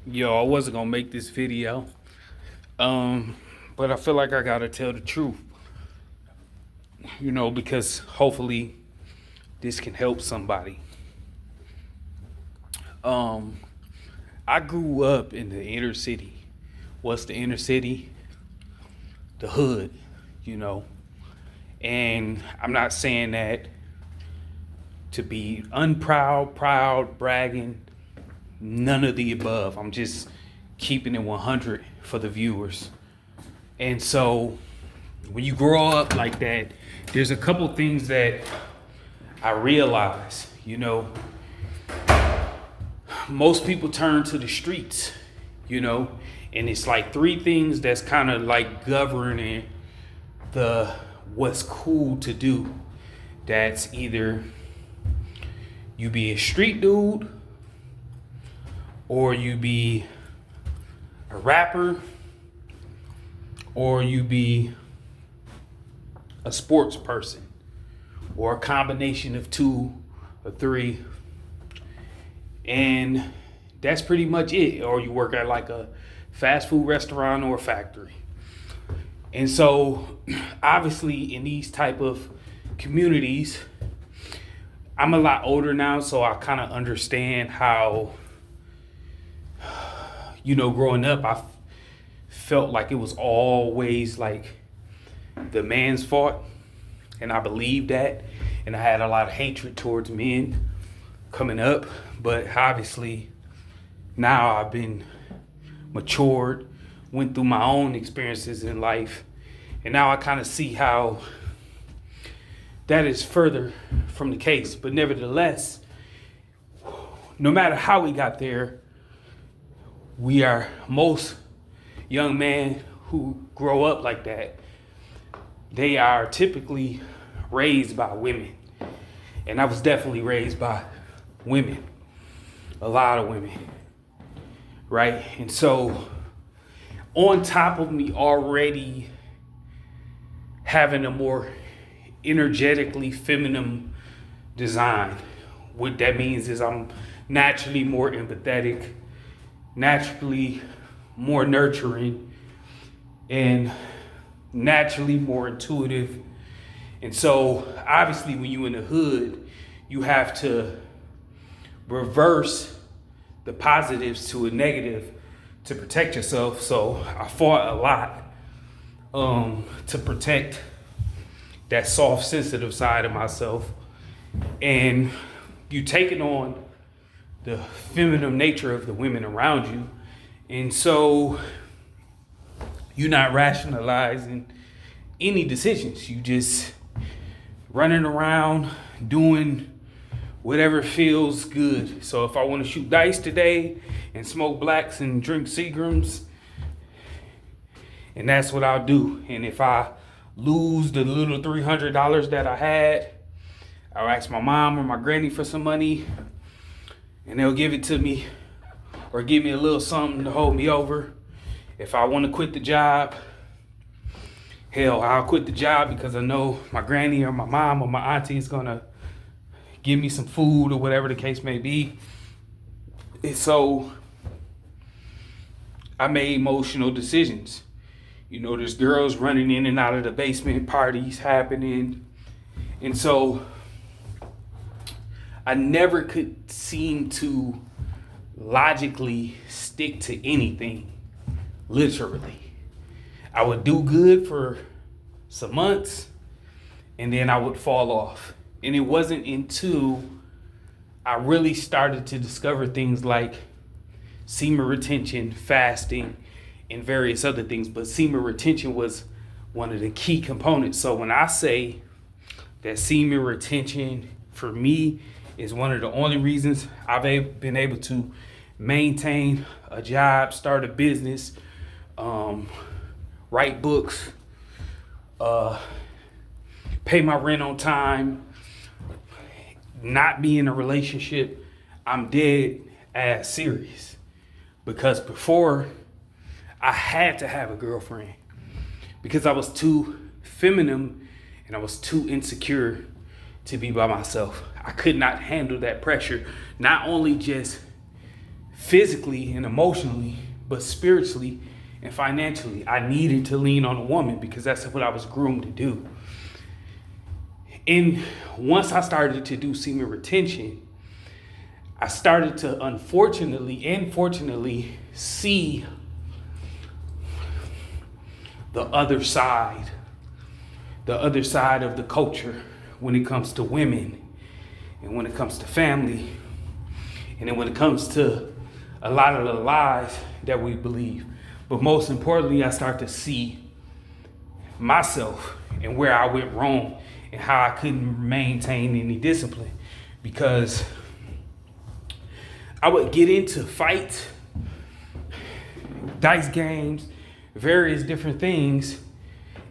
Yo, I wasn't gonna make this video, but I feel like I gotta tell the truth, because hopefully this can help somebody. Um, I grew up in the inner city. What's the inner city? The hood, you know. And I'm not saying that to be unproud, proud, bragging, none of the above. I'm just keeping it 100 for the viewers. And so when you grow up like that, there's a couple things that I realize, most people turn to the streets, and it's like three things that's kind of like governing the what's cool to do. That's either you be a street dude, or you be a rapper, or you be a sports person, or a combination of two or three. And that's pretty much it. Or you work at like a fast food restaurant or a factory. And so obviously in these type of communities, I'm a lot older now, so I kind of understand how, growing up, I felt like it was always like the man's fault. And I believed that. And I had a lot of hatred towards men coming up. But obviously now I've been matured, went through my own experiences in life. And now I kind of see how that is further from the case. But nevertheless, no matter how we got there, most young men who grow up like that, they are typically raised by women. And I was definitely raised by women, a lot of women, right? And so on top of me already having a more energetically feminine design, what that means is I'm naturally more empathetic, naturally more nurturing, and naturally more intuitive. And so obviously when you in the hood, you have to reverse the positives to a negative to protect yourself. So I fought a lot to protect that soft, sensitive side of myself. And you take it on the feminine nature of the women around you. And so you're not rationalizing any decisions. You just running around doing whatever feels good. So if I want to shoot dice today and smoke blacks and drink Seagrams, and that's what I'll do. And if I lose the little $300 that I had, I'll ask my mom or my granny for some money, and they'll give it to me or give me a little something to hold me over. If I want to quit the job, hell, I'll quit the job because I know my granny or my mom or my auntie is going to give me some food or whatever the case may be. And so I made emotional decisions. There's girls running in and out of the basement, parties happening. And so I never could seem to logically stick to anything, literally. I would do good for some months and then I would fall off. And it wasn't until I really started to discover things like semen retention, fasting, and various other things. But semen retention was one of the key components. So when I say that semen retention for me is one of the only reasons I've been able to maintain a job, start a business, write books, pay my rent on time, not be in a relationship, I'm dead ass serious. Because before, I had to have a girlfriend because I was too feminine and I was too insecure to be by myself. I could not handle that pressure, not only just physically and emotionally, but spiritually and financially. I needed to lean on a woman because that's what I was groomed to do. And once I started to do semen retention, I started to unfortunately and fortunately see the other side of the culture when it comes to women and when it comes to family and then when it comes to a lot of the lies that we believe. But most importantly, I start to see myself and where I went wrong and how I couldn't maintain any discipline, because I would get into fights, dice games, various different things,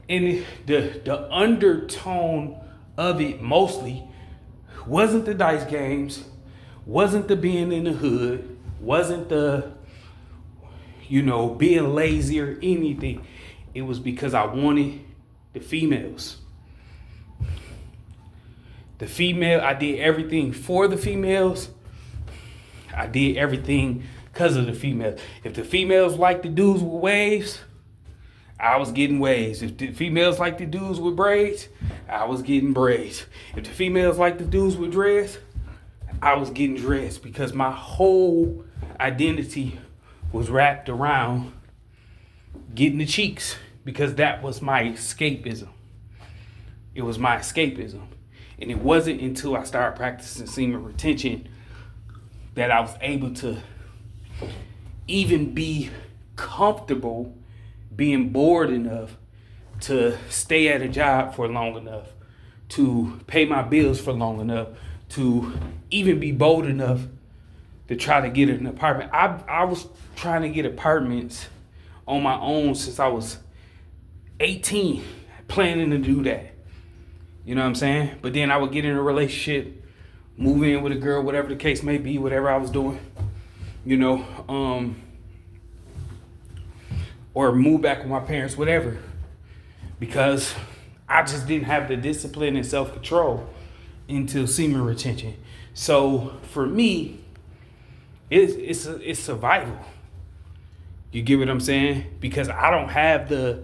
and the undertone of it mostly wasn't the dice games, wasn't the being in the hood, wasn't the being lazy or anything. It was because I wanted the females. I did everything for the females. I did everything because of the females. If the females liked the dudes with waves, I was getting waves. If the females liked the dudes with braids, I was getting braids. If the females liked the dudes with dreads, I was getting dreads, because my whole identity was wrapped around getting the cheeks, because that was my escapism. It was my escapism. And it wasn't until I started practicing semen retention that I was able to even be comfortable being bored enough to stay at a job for long enough, to pay my bills for long enough, to even be bold enough to try to get an apartment. I was trying to get apartments on my own since I was 18, planning to do that. You know what I'm saying? But then I would get in a relationship, move in with a girl, whatever the case may be, whatever I was doing, or move back with my parents, whatever, because I just didn't have the discipline and self-control into semen retention. So for me, it's survival. You get what I'm saying? Because I don't have I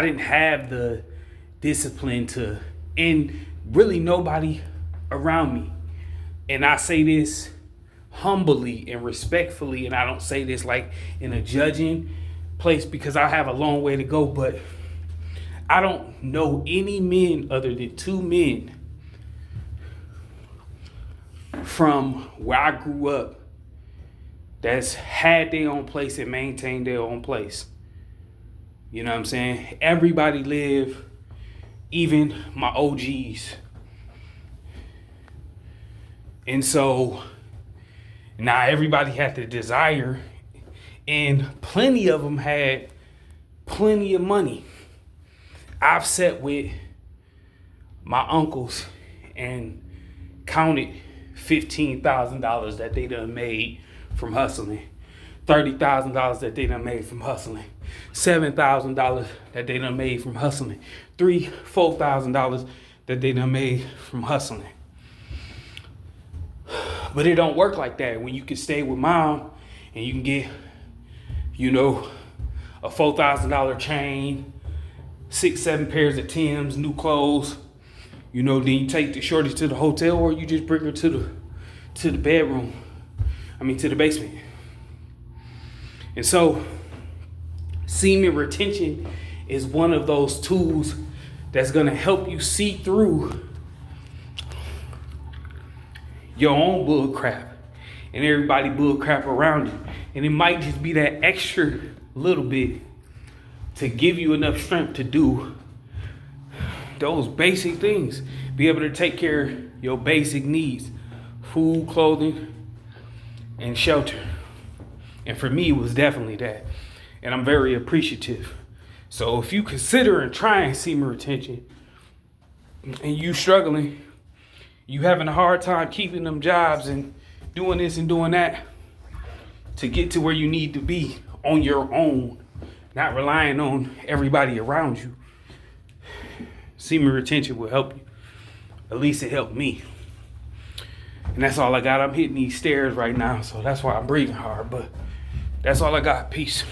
didn't have the discipline to, and really nobody around me. And I say this humbly and respectfully, and I don't say this like in a judging place, because I have a long way to go, but I don't know any men other than 2 men from where I grew up that's had their own place and maintained their own place. You know what I'm saying? Everybody lived, even my OGs. And so now everybody had the desire, and plenty of them had plenty of money. I've sat with my uncles and counted $15,000 that they done made from hustling, $30,000 that they done made from hustling, $7,000 that they done made from hustling, $4,000 that they done made from hustling. But it don't work like that when you can stay with mom and you can get, a $4,000 chain, 6-7 pairs of Timbs, new clothes. Then you take the shorty to the hotel, or you just bring her to the bedroom. To the basement. And so semen retention is one of those tools that's gonna help you see through your own bull crap and everybody bull crap around you. And it might just be that extra little bit to give you enough strength to do those basic things. Be able to take care of your basic needs: food, clothing, and shelter. And for me, it was definitely that. And I'm very appreciative. So if you considering trying semen retention and you struggling, you having a hard time keeping them jobs and doing this and doing that to get to where you need to be on your own, not relying on everybody around you, semen retention will help you. At least it helped me. And that's all I got. I'm hitting these stairs right now, so that's why I'm breathing hard. But that's all I got. Peace.